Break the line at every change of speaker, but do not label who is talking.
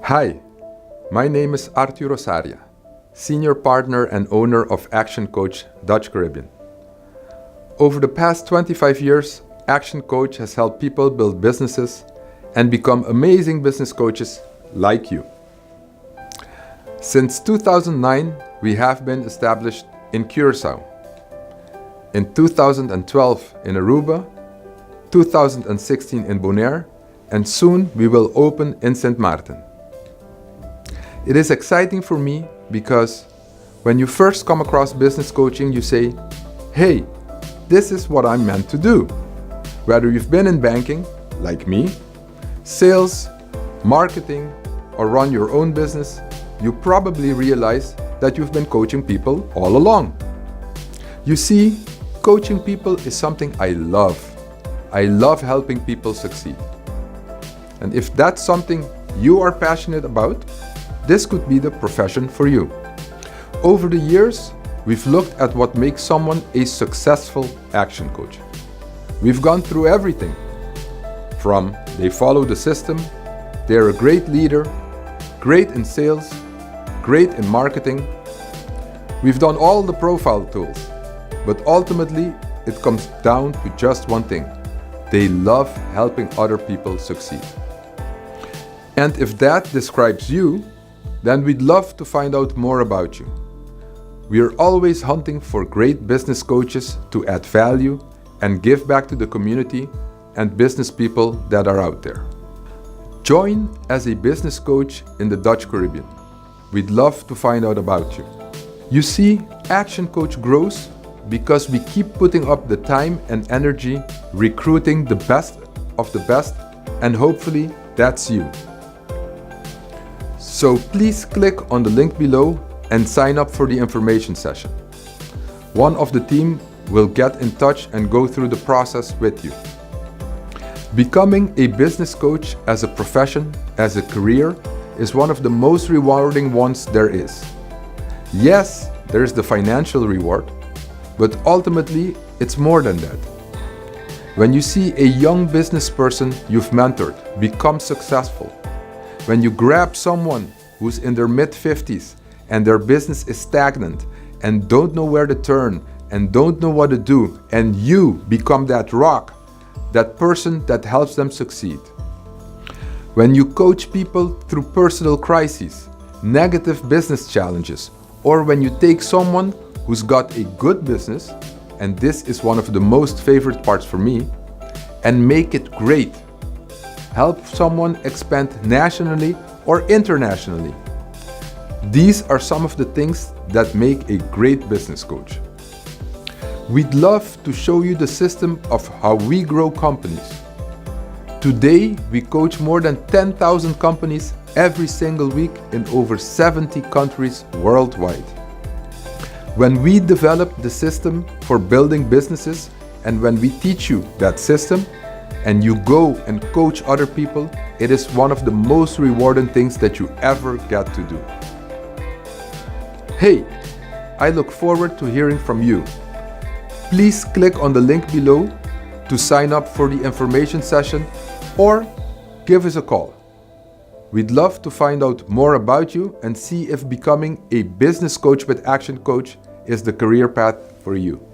Hi, my name is Rosaria, Senior Partner and owner of ActionCoach Dutch Caribbean. Over the past 25 years, ActionCoach has helped people build businesses and become amazing business coaches like you. Since 2009, we have been established in Curaçao, in 2012 in Aruba, 2016 in Bonaire, and soon we will open in Sint Maarten. It is exciting for me because when you first come across business coaching, you say, hey, this is what I'm meant to do. Whether you've been in banking, like me, sales, marketing, or run your own business, you probably realize that you've been coaching people all along. You see, coaching people is something I love. I love helping people succeed. And if that's something you are passionate about, this could be the profession for you. Over the years, we've looked at what makes someone a successful action coach. We've gone through everything from they follow the system, they're a great leader, great in sales, great in marketing. We've done all the profile tools, but ultimately it comes down to just one thing. They love helping other people succeed. And if that describes you, then we'd love to find out more about you. We are always hunting for great business coaches to add value and give back to the community and business people that are out there. Join as a business coach in the Dutch Caribbean. We'd love to find out about you. You see, ActionCoach grows because we keep putting up the time and energy recruiting the best of the best, and hopefully that's you. So please click on the link below and sign up for the information session. One of the team will get in touch and go through the process with you. Becoming a business coach as a profession, as a career, is one of the most rewarding ones there is. Yes, there is the financial reward, but ultimately it's more than that. When you see a young business person you've mentored become successful, when you grab someone who's in their mid-50s and their business is stagnant and don't know where to turn and don't know what to do, and you become that rock, that person that helps them succeed. When you coach people through personal crises, negative business challenges, or when you take someone who's got a good business, and this is one of the most favorite parts for me, and make it great. Help someone expand nationally or internationally. These are some of the things that make a great business coach. We'd love to show you the system of how we grow companies. Today, we coach more than 10,000 companies every single week in over 70 countries worldwide. When we develop the system for building businesses, and when we teach you that system, and you go and coach other people, it is one of the most rewarding things that you ever get to do. Hey, I look forward to hearing from you. Please click on the link below to sign up for the information session or give us a call. We'd love to find out more about you and see if becoming a business coach with ActionCoach is the career path for you.